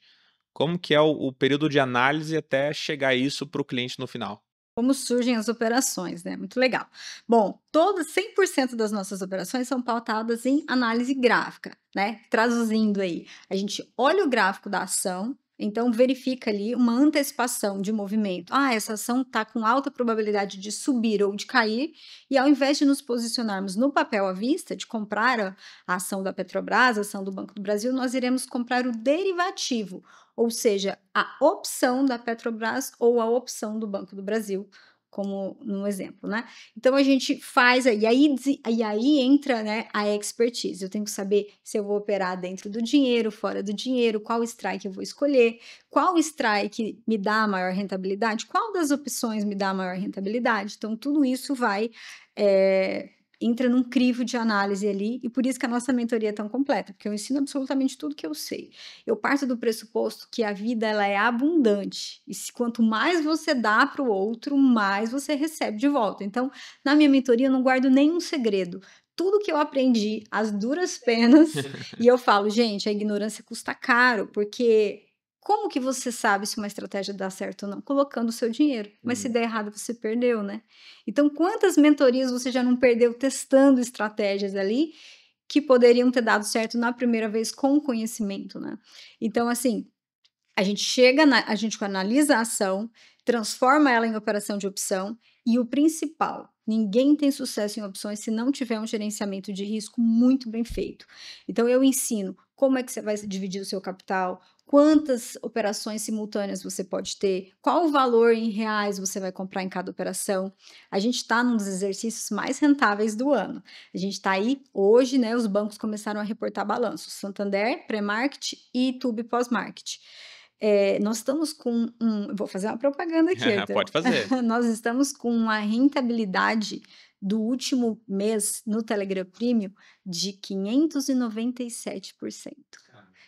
Como que é o período de análise até chegar isso para o cliente no final? Como surgem as operações, né? Muito legal. Bom, 100% das nossas operações são pautadas em análise gráfica, né? Traduzindo aí, a gente olha o gráfico da ação, então verifica ali uma antecipação de movimento. Ah, essa ação está com alta probabilidade de subir ou de cair, e ao invés de nos posicionarmos no papel à vista, de comprar a ação da Petrobras, a ação do Banco do Brasil, nós iremos comprar o derivativo, ou seja, a opção da Petrobras ou a opção do Banco do Brasil, como no exemplo, né? Então a gente faz aí entra, né, a expertise. Eu tenho que saber se eu vou operar dentro do dinheiro, fora do dinheiro, qual strike eu vou escolher, qual strike me dá a maior rentabilidade, qual das opções me dá a maior rentabilidade. Então tudo isso vai entra num crivo de análise ali, e por isso que a nossa mentoria é tão completa, porque eu ensino absolutamente tudo que eu sei. Eu parto do pressuposto que a vida ela é abundante, e quanto mais você dá para o outro, mais você recebe de volta. Então, na minha mentoria eu não guardo nenhum segredo. Tudo que eu aprendi, às duras penas, e eu falo, gente, a ignorância custa caro, porque como que você sabe se uma estratégia dá certo ou não? Colocando o seu dinheiro. Mas se der errado, você perdeu, né? Então, quantas mentorias você já não perdeu testando estratégias ali que poderiam ter dado certo na primeira vez com conhecimento, né? Então, assim, a gente analisa a ação, transforma ela em operação de opção e o principal, ninguém tem sucesso em opções se não tiver um gerenciamento de risco muito bem feito. Então eu ensino como é que você vai dividir o seu capital, quantas operações simultâneas você pode ter, qual o valor em reais você vai comprar em cada operação. A gente está num dos exercícios mais rentáveis do ano. A gente está aí, hoje, né, os bancos começaram a reportar balanços, Santander, pré-market e Tube pós-market. Nós estamos com vou fazer uma propaganda aqui, Arthur. Pode fazer. Nós estamos com uma rentabilidade do último mês no Telegram Premium de 597%.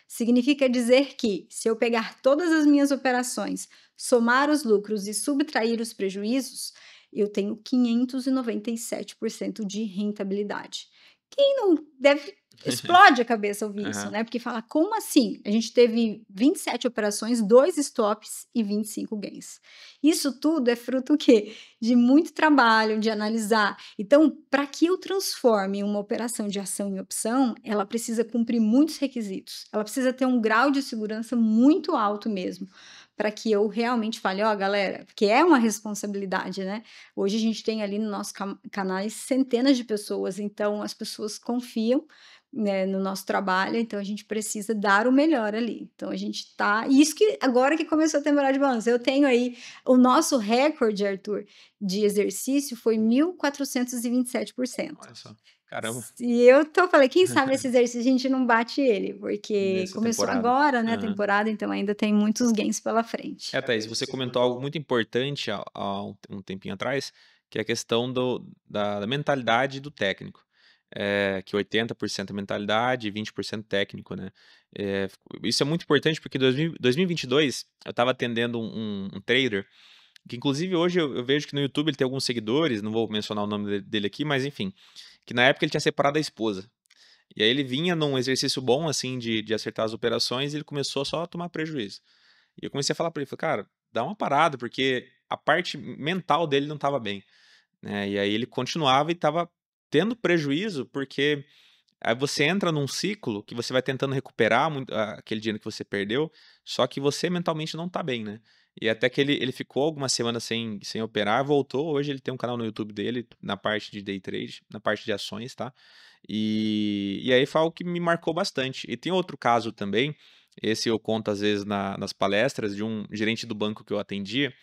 Significa dizer que, se eu pegar todas as minhas operações, somar os lucros e subtrair os prejuízos, eu tenho 597% de rentabilidade. Quem não deve explode a cabeça ouvir isso, né? Porque fala, como assim? A gente teve 27 operações, 2 stops e 25 gains. Isso tudo é fruto o quê? De muito trabalho, de analisar. Então, para que eu transforme uma operação de ação em opção, ela precisa cumprir muitos requisitos. Ela precisa ter um grau de segurança muito alto mesmo, para que eu realmente fale, galera, porque é uma responsabilidade, né? Hoje a gente tem ali no nosso canais centenas de pessoas, então as pessoas confiam, né, no nosso trabalho, então a gente precisa dar o melhor ali. Então a gente tá. Isso que agora que começou a temporada de balanço. Eu tenho aí o nosso recorde, Arthur, de exercício foi 1.427%. Olha só. Caramba. E falei, quem sabe esse exercício a gente não bate ele, porque Nessa começou temporada. agora, né, a temporada, então ainda tem muitos gains pela frente. Thaís, você comentou algo muito importante há um tempinho atrás, que é a questão da mentalidade do técnico. Que 80% é mentalidade e 20% técnico, né? Isso é muito importante porque em 2022 eu estava atendendo um trader, que inclusive hoje eu vejo que no YouTube ele tem alguns seguidores, não vou mencionar o nome dele aqui, mas enfim, que na época ele tinha separado a esposa. E aí ele vinha num exercício bom, assim, de acertar as operações e ele começou só a tomar prejuízo. E eu comecei a falar pra ele, falei, cara, dá uma parada, porque a parte mental dele não estava bem, né? E aí ele continuava e estava tendo prejuízo, porque aí você entra num ciclo que você vai tentando recuperar aquele dinheiro que você perdeu, só que você mentalmente não tá bem, né? E até que ele ficou algumas semanas sem operar, voltou. Hoje ele tem um canal no YouTube dele, na parte de day trade, na parte de ações, tá? E aí foi algo que me marcou bastante. E tem outro caso também, esse eu conto às vezes nas palestras, de um gerente do banco que eu atendia.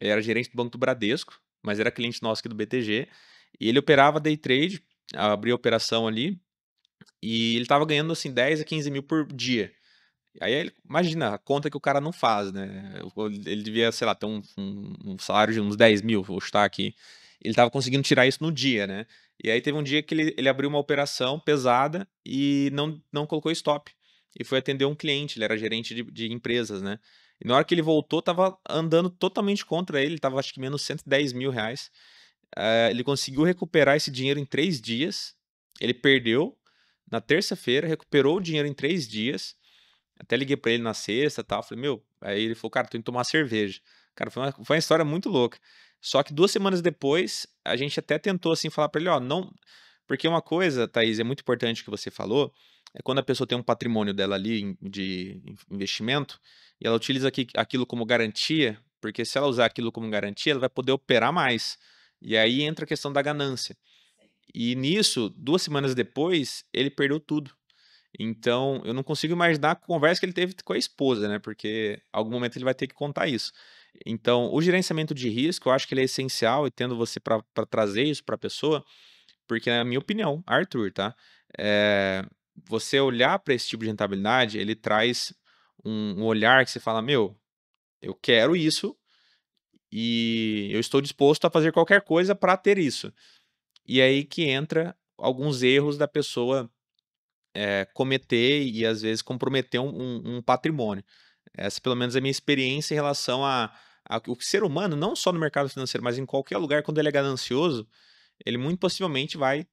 Ele era gerente do Banco do Bradesco, mas era cliente nosso aqui do BTG. E ele operava day trade, abri a operação ali, e ele estava ganhando, assim, 10 a 15 mil por dia. Aí imagina a conta que o cara não faz, né? Ele devia, sei lá, ter um salário de uns 10 mil, vou chutar aqui. Ele estava conseguindo tirar isso no dia, né? E aí teve um dia que ele abriu uma operação pesada e não colocou stop. E foi atender um cliente, ele era gerente de empresas, né? E na hora que ele voltou, tava andando totalmente contra ele, tava acho que menos 110 mil reais. Ele conseguiu recuperar esse dinheiro em 3 dias. Ele perdeu na terça-feira, recuperou o dinheiro em 3 dias. Até liguei pra ele na sexta e tal. Falei, meu. Aí ele falou, cara, tô indo tomar cerveja. Cara, foi uma história muito louca. Só que 2 semanas depois, a gente até tentou assim falar pra ele, ó, não. Porque uma coisa, Thaís, é muito importante que você falou, é quando a pessoa tem um patrimônio dela ali de investimento, e ela utiliza aquilo como garantia, porque se ela usar aquilo como garantia, ela vai poder operar mais. E aí entra a questão da ganância. E nisso, 2 semanas depois, ele perdeu tudo. Então, eu não consigo imaginar a conversa que ele teve com a esposa, né? Porque em algum momento ele vai ter que contar isso. Então, o gerenciamento de risco, eu acho que ele é essencial e tendo você para trazer isso para a pessoa, porque na minha opinião, Arthur, tá? É, você olhar para esse tipo de rentabilidade, ele traz um olhar que você fala, meu, eu quero isso e eu estou disposto a fazer qualquer coisa para ter isso. E aí que entra alguns erros da pessoa cometer e às vezes comprometer um patrimônio. Essa pelo menos é a minha experiência em relação a o ser humano, não só no mercado financeiro, mas em qualquer lugar, quando ele é ganancioso, ele muito possivelmente vai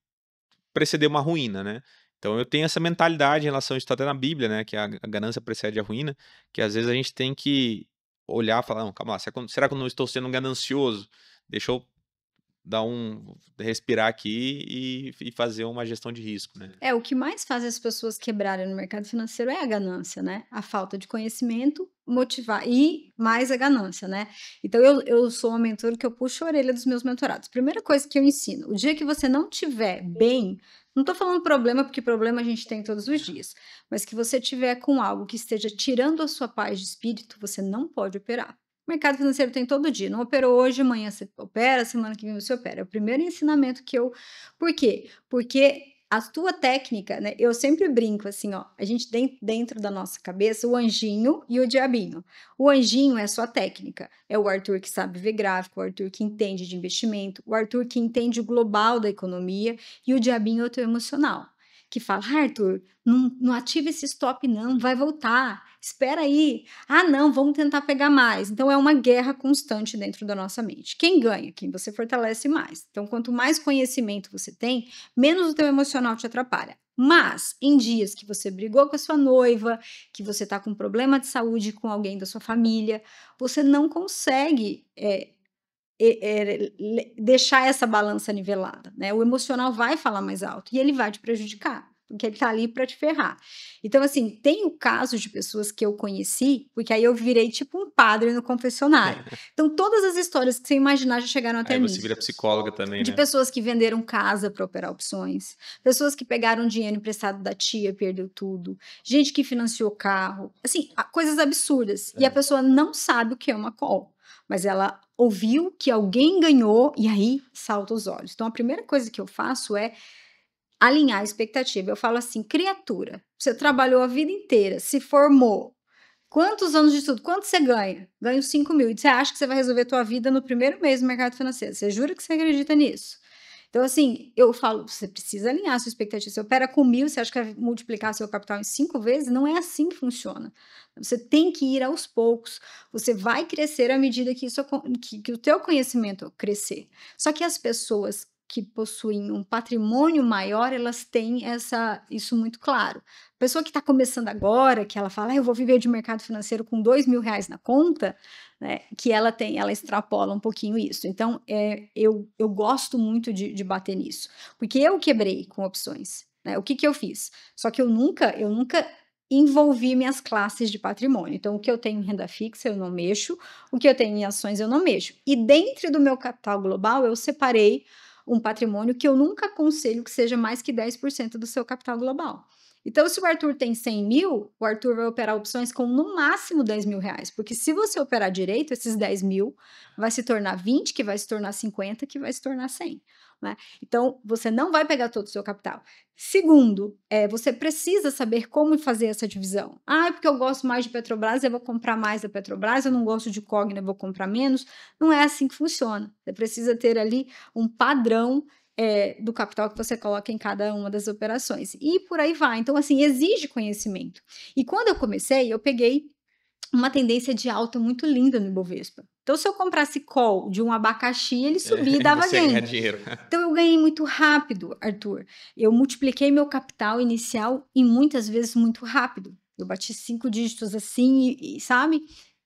preceder uma ruína, né? Então eu tenho essa mentalidade em relação a isso, tá até na Bíblia, né? Que a ganância precede a ruína, que às vezes a gente tem que olhar e falar, não, calma lá, será que eu não estou sendo ganancioso? Deixa eu respirar aqui e fazer uma gestão de risco, né? O que mais faz as pessoas quebrarem no mercado financeiro é a ganância, né? A falta de conhecimento, motivar e mais a ganância, né? Então eu sou uma mentora que eu puxo a orelha dos meus mentorados. Primeira coisa que eu ensino, o dia que você não tiver bem, não tô falando problema, porque problema a gente tem todos os dias, mas que você tiver com algo que esteja tirando a sua paz de espírito, você não pode operar. O mercado financeiro tem todo dia. Não operou hoje, amanhã você opera, semana que vem você opera. É o primeiro ensinamento que eu. Por quê? Porque a tua técnica, né? Eu sempre brinco assim, ó. A gente tem dentro da nossa cabeça o anjinho e o diabinho. O anjinho é a sua técnica. É o Arthur que sabe ver gráfico, o Arthur que entende de investimento, o Arthur que entende o global da economia, e o diabinho é o teu emocional. Que fala, Arthur, não ativa esse stop, não, vai voltar. Espera aí. Ah, não, vamos tentar pegar mais. Então é uma guerra constante dentro da nossa mente. Quem ganha? Quem você fortalece mais. Então, quanto mais conhecimento você tem, menos o teu emocional te atrapalha. Mas, em dias que você brigou com a sua noiva, que você está com problema de saúde com alguém da sua família, você não consegue deixar essa balança nivelada, né? O emocional vai falar mais alto e ele vai te prejudicar, porque ele tá ali para te ferrar. Então, assim, tem o caso de pessoas que eu conheci, porque aí eu virei tipo um padre no confessionário. Então, todas as histórias que você imaginar já chegaram até Aí mim. você vira psicóloga também, De né? pessoas que venderam casa para operar opções, pessoas que pegaram dinheiro emprestado da tia e perdeu tudo, gente que financiou carro, assim, coisas absurdas. E a pessoa não sabe o que é uma call, mas ela ouviu que alguém ganhou e aí salta os olhos. Então, a primeira coisa que eu faço é alinhar a expectativa. Eu falo assim, criatura, você trabalhou a vida inteira, se formou. Quantos anos de estudo? Quanto você ganha? Ganho 5 mil. E você acha que você vai resolver a tua vida no primeiro mês do mercado financeiro? Você jura que você acredita nisso? Então, assim, eu falo, você precisa alinhar a sua expectativa. Você opera com 1.000, você acha que vai multiplicar seu capital em 5 vezes? Não é assim que funciona. Você tem que ir aos poucos. Você vai crescer à medida que o teu conhecimento crescer. Só que as pessoas que possuem um patrimônio maior, elas têm isso muito claro. A pessoa que está começando agora, que ela fala, eu vou viver de mercado financeiro com 2.000 reais na conta, né, que ela extrapola um pouquinho isso. Então, eu gosto muito de bater nisso, porque eu quebrei com opções, né? O que eu fiz? Só que eu nunca envolvi minhas classes de patrimônio. Então, o que eu tenho em renda fixa, eu não mexo, o que eu tenho em ações, eu não mexo. E dentro do meu capital global, eu separei um patrimônio que eu nunca aconselho que seja mais que 10% do seu capital global. Então, se o Arthur tem 100 mil, o Arthur vai operar opções com no máximo 10 mil reais, porque se você operar direito, esses 10 mil vai se tornar 20, que vai se tornar 50, que vai se tornar 100. né? Então, você não vai pegar todo o seu capital. Segundo, você precisa saber como fazer essa divisão. Ah, é porque eu gosto mais de Petrobras, eu vou comprar mais da Petrobras, eu não gosto de Cogna, eu vou comprar menos. Não é assim que funciona. Você precisa ter ali um padrão do capital que você coloca em cada uma das operações. E por aí vai. Então, assim, exige conhecimento. E quando eu comecei, eu peguei uma tendência de alta muito linda no Ibovespa. Então, se eu comprasse call de um abacaxi, ele subia e dava Você ganha ganho. dinheiro. Então, eu ganhei muito rápido, Arthur. Eu multipliquei meu capital inicial e muitas vezes muito rápido. Eu bati 5 dígitos assim, sabe?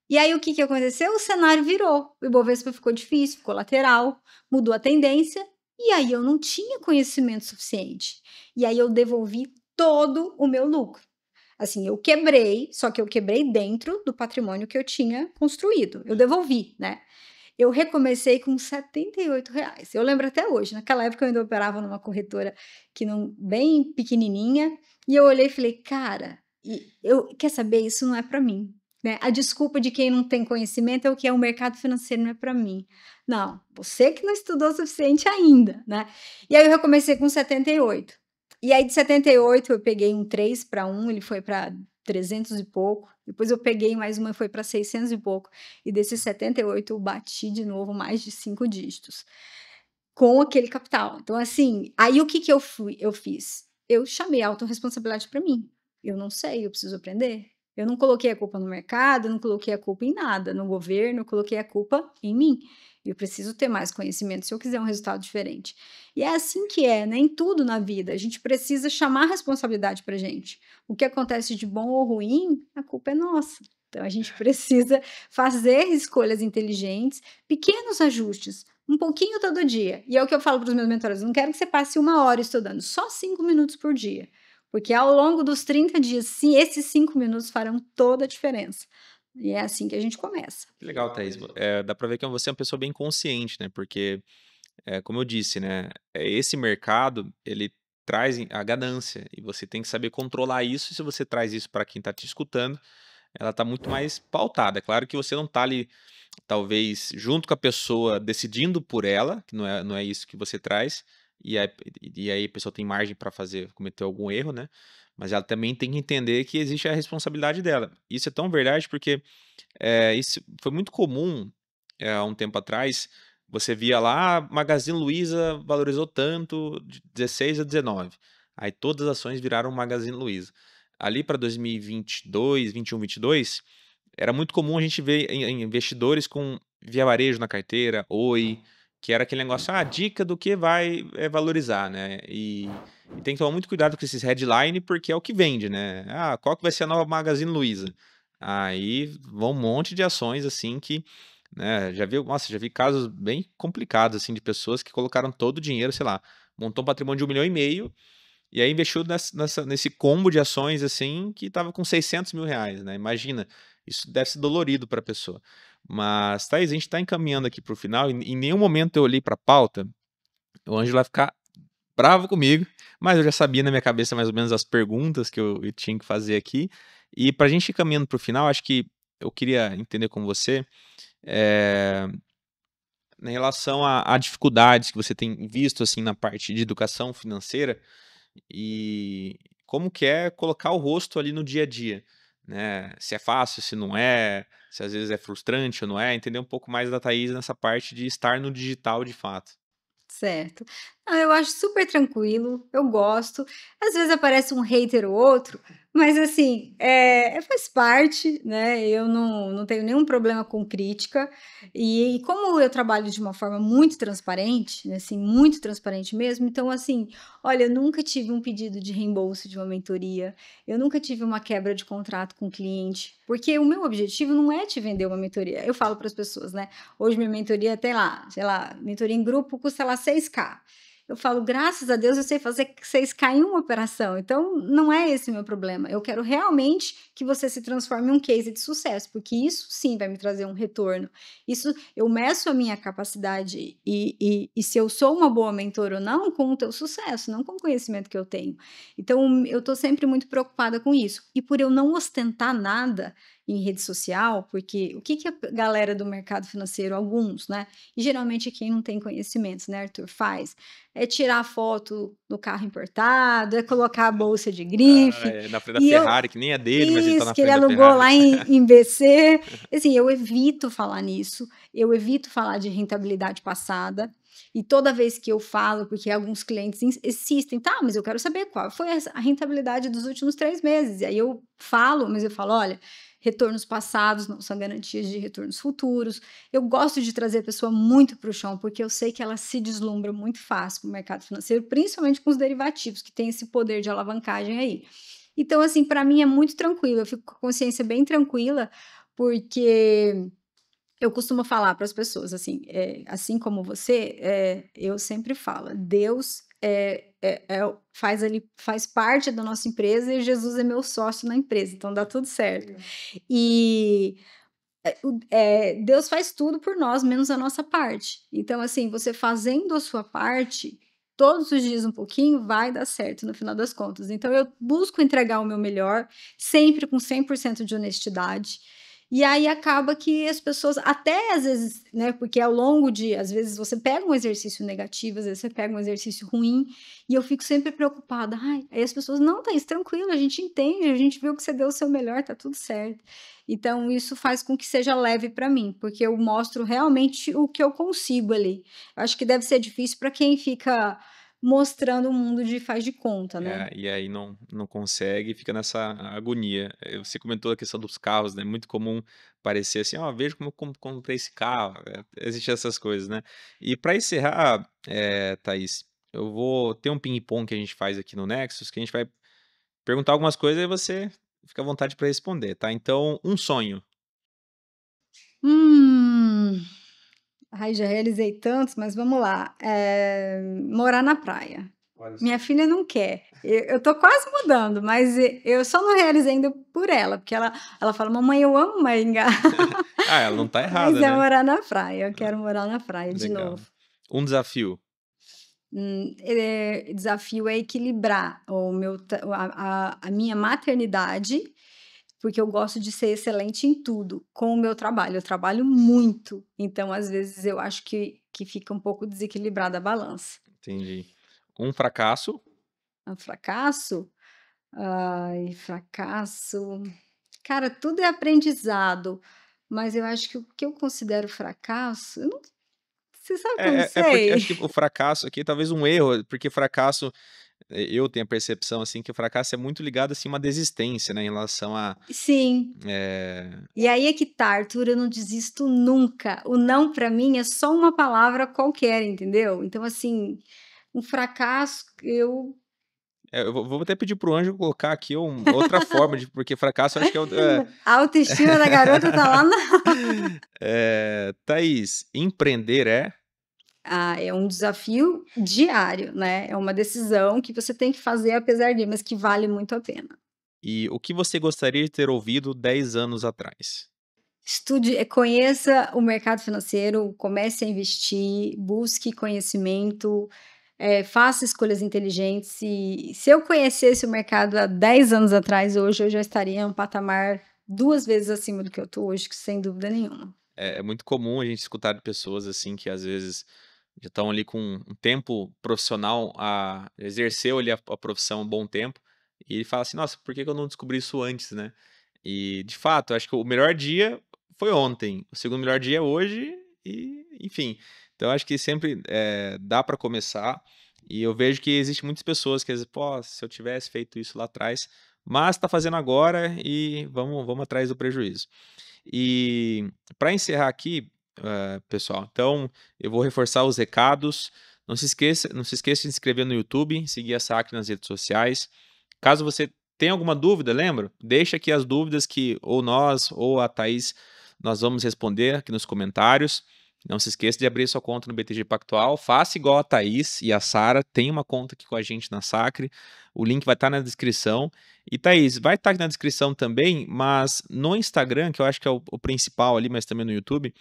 E aí, o que aconteceu? O cenário virou. O Ibovespa ficou difícil, ficou lateral, mudou a tendência. E aí, eu não tinha conhecimento suficiente. E aí, eu devolvi todo o meu lucro. Assim, eu quebrei, só que eu quebrei dentro do patrimônio que eu tinha construído. Eu devolvi, né? Eu recomecei com R$ 78. Eu lembro até hoje. Naquela época eu ainda operava numa corretora bem pequenininha. E eu olhei e falei, cara, quer saber? Isso não é para mim. Né? A desculpa de quem não tem conhecimento é o que é o mercado financeiro, não é para mim. Não, você que não estudou o suficiente ainda, né? E aí eu recomecei com 78. E aí de 78 eu peguei um 3 para 1, ele foi para 300 e pouco. Depois eu peguei mais uma, foi para 600 e pouco. E desses 78 eu bati de novo mais de 5 dígitos com aquele capital. Então, assim, aí o que eu fiz? Eu chamei a autorresponsabilidade para mim. Eu não sei, eu preciso aprender. Eu não coloquei a culpa no mercado, eu não coloquei a culpa em nada, no governo, eu coloquei a culpa em mim. Eu preciso ter mais conhecimento se eu quiser um resultado diferente. E é assim que é, né? Em tudo na vida. A gente precisa chamar a responsabilidade para gente. O que acontece de bom ou ruim, a culpa é nossa. Então, a gente precisa fazer escolhas inteligentes, pequenos ajustes, um pouquinho todo dia. E é o que eu falo para os meus mentores, não quero que você passe 1 hora estudando, só 5 minutos por dia. Porque ao longo dos 30 dias, sim, esses 5 minutos farão toda a diferença. E é assim que a gente começa. Que legal, Thaís. Dá pra ver que você é uma pessoa bem consciente, né? Porque, como eu disse, né? Esse mercado, ele traz a ganância. E você tem que saber controlar isso. E se você traz isso para quem tá te escutando, ela tá muito mais pautada. É claro que você não tá ali, talvez, junto com a pessoa, decidindo por ela, que não é isso que você traz. E aí a pessoa tem margem para cometer algum erro, né? Mas ela também tem que entender que existe a responsabilidade dela. Isso é tão verdade porque isso foi muito comum, há um tempo atrás, você via lá, Magazine Luiza valorizou tanto de 16 a 19. Aí todas as ações viraram Magazine Luiza. Ali para 2022, 21, 22, era muito comum a gente ver investidores com Via Varejo na carteira, Oi, que era aquele negócio, dica do que vai valorizar, né? E tem que tomar muito cuidado com esses headline, porque é o que vende, né? Qual que vai ser a nova Magazine Luiza? Aí vão um monte de ações assim que, né, já vi casos bem complicados assim de pessoas que colocaram todo o dinheiro, sei lá, montou um patrimônio de 1,5 milhão e aí investiu nesse combo de ações assim que tava com R$ 600 mil, né? Imagina, isso deve ser dolorido para a pessoa. Mas, Thaís, a gente está encaminhando aqui para o final e em nenhum momento eu olhei para a pauta. O Ângelo vai ficar bravo comigo, mas eu já sabia na minha cabeça mais ou menos as perguntas que eu tinha que fazer aqui. E para a gente ir caminhando para o final, acho que eu queria entender com você, eh, em relação a dificuldades que você tem visto assim na parte de educação financeira e como que é colocar o rosto ali no dia a dia, né? Se é fácil, se não é, se às vezes é frustrante ou não é, entender um pouco mais da Thaís nessa parte de estar no digital de fato. Certo. Eu acho super tranquilo, eu gosto. Às vezes aparece um hater ou outro, mas assim, faz parte, né? Eu não tenho nenhum problema com crítica. E como eu trabalho de uma forma muito transparente, né, assim, muito transparente mesmo, então assim, olha, eu nunca tive um pedido de reembolso de uma mentoria, eu nunca tive uma quebra de contrato com o cliente, porque o meu objetivo não é te vender uma mentoria. Eu falo para as pessoas, né? Hoje minha mentoria tem lá, sei lá, mentoria em grupo custa lá 6K. Eu falo, graças a Deus eu sei fazer 6K em uma operação, então não é esse o meu problema. Eu quero realmente que você se transforme em um case de sucesso, porque isso sim vai me trazer um retorno. Isso eu meço a minha capacidade e se eu sou uma boa mentora ou não com o teu sucesso, não com o conhecimento que eu tenho. Então eu estou sempre muito preocupada com isso. E por eu não ostentar nada, em rede social, porque o que a galera do mercado financeiro, alguns, né, e geralmente quem não tem conhecimentos, né, Arthur, faz, é tirar foto do carro importado, é colocar a bolsa de Ah, grife, na frente da e eu Ferrari, que nem é dele, mas ele tá isso, na que ele frente da alugou Ferrari. lá em BC. Assim, eu evito falar nisso, eu evito falar de rentabilidade passada, e toda vez que eu falo, porque alguns clientes insistem, tá, mas eu quero saber qual foi a rentabilidade dos últimos 3 meses. E aí eu falo, mas eu falo, olha, retornos passados não são garantias de retornos futuros. Eu gosto de trazer a pessoa muito para o chão, porque eu sei que ela se deslumbra muito fácil com o mercado financeiro, principalmente com os derivativos, que tem esse poder de alavancagem aí. Então, assim, para mim é muito tranquilo, eu fico com a consciência bem tranquila, porque eu costumo falar para as pessoas, assim, assim como você, eu sempre falo, Deus faz parte da nossa empresa e Jesus é meu sócio na empresa, então dá tudo certo. E Deus faz tudo por nós, menos a nossa parte. Então, assim, você fazendo a sua parte, todos os dias um pouquinho, vai dar certo no final das contas. Então, eu busco entregar o meu melhor, sempre com 100% de honestidade. E aí acaba que as pessoas, até às vezes, né, porque ao longo de, às vezes você pega um exercício negativo, às vezes você pega um exercício ruim, e eu fico sempre preocupada. Ai, aí as pessoas, não, Thaís, tranquilo, a gente entende, a gente viu que você deu o seu melhor, tá tudo certo. Então, isso faz com que seja leve para mim, porque eu mostro realmente o que eu consigo ali. Eu acho que deve ser difícil para quem fica mostrando o mundo de faz de conta, né? E aí não consegue e fica nessa agonia. Você comentou a questão dos carros, né? Muito comum parecer assim, ó, veja como comprei esse carro. Existem essas coisas, né? E para encerrar, Thaís, eu vou ter um ping-pong que a gente faz aqui no Nexus, que a gente vai perguntar algumas coisas e você fica à vontade para responder, tá? Então, um sonho. Hum, ai, já realizei tantos, mas vamos lá. Morar na praia. Olha só. Minha filha não quer. Eu tô quase mudando, mas eu só não realizei ainda por ela, porque ela fala, mamãe, eu amo Maringá, Ah, ela não tá mas errada, é né? morar na praia. Eu quero morar na praia de Legal. novo. Um desafio. Desafio é equilibrar o meu a minha maternidade, porque eu gosto de ser excelente em tudo, com o meu trabalho. Eu trabalho muito, então às vezes eu acho que fica um pouco desequilibrada a balança. Entendi. Um fracasso. Um fracasso? Ai, fracasso. Cara, tudo é aprendizado, mas eu acho que o que eu considero fracasso, eu não, você sabe que eu não É porque sei? acho que o fracasso aqui, talvez um erro, porque fracasso, eu tenho a percepção, assim, que o fracasso é muito ligado, assim, a uma desistência, né, em relação a, Sim. eh, E aí é que tá, Arthur, eu não desisto nunca. O não pra mim é só uma palavra qualquer, entendeu? Então, assim, um fracasso, eu vou até pedir para o anjo colocar aqui outra forma de porque fracasso eu acho que é o a autoestima da garota tá lá na. Thaís, empreender é? É um desafio diário, né? É uma decisão que você tem que fazer apesar de, mas que vale muito a pena. E o que você gostaria de ter ouvido 10 anos atrás? Estude, conheça o mercado financeiro, comece a investir, busque conhecimento, faça escolhas inteligentes. Se eu conhecesse o mercado há 10 anos atrás, hoje eu já estaria em um patamar 2 vezes acima do que eu estou hoje, sem dúvida nenhuma. É muito comum a gente escutar de pessoas, assim, que às vezes já estão ali com um tempo profissional, exerceu ali a profissão há um bom tempo, e ele fala assim: "Nossa, por que que eu não descobri isso antes, né?". E, de fato, acho que o melhor dia foi ontem, o segundo melhor dia é hoje e, enfim. Então acho que sempre, dá para começar, e eu vejo que existe muitas pessoas que às vezes: "Pô, se eu tivesse feito isso lá atrás", mas está fazendo agora e vamos atrás do prejuízo. E para encerrar aqui, pessoal, então eu vou reforçar os recados. Não se esqueça de se inscrever no YouTube, seguir a Sacre nas redes sociais. Caso você tenha alguma dúvida, lembra? Deixa aqui as dúvidas que ou nós ou a Thaís nós vamos responder aqui nos comentários. Não se esqueça de abrir sua conta no BTG Pactual. Faça igual a Thaís e a Sara. Tem uma conta aqui com a gente na Sacre. O link vai estar na descrição. E Thaís, vai estar aqui na descrição também, mas no Instagram, que eu acho que é o principal ali, mas também no YouTube,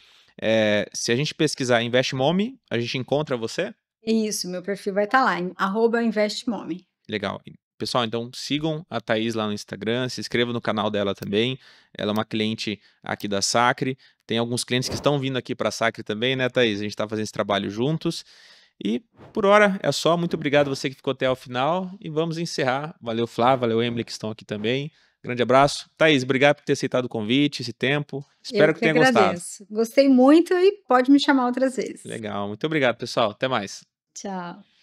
se a gente pesquisar InvestMommy, a gente encontra você? Isso, meu perfil vai estar lá, em @investmome. Legal. Pessoal, então sigam a Thaís lá no Instagram, se inscrevam no canal dela também. Ela é uma cliente aqui da Sacre. Tem alguns clientes que estão vindo aqui para a Sacre também, né, Thaís? A gente está fazendo esse trabalho juntos. E por hora é só. Muito obrigado você que ficou até o final. E vamos encerrar. Valeu, Flávio, valeu, Emily, que estão aqui também. Grande abraço. Thaís, obrigado por ter aceitado o convite, esse tempo. Eu Espero que que tenha gostado. agradeço. Gostei muito e pode me chamar outras vezes. Legal. Muito obrigado, pessoal. Até mais. Tchau.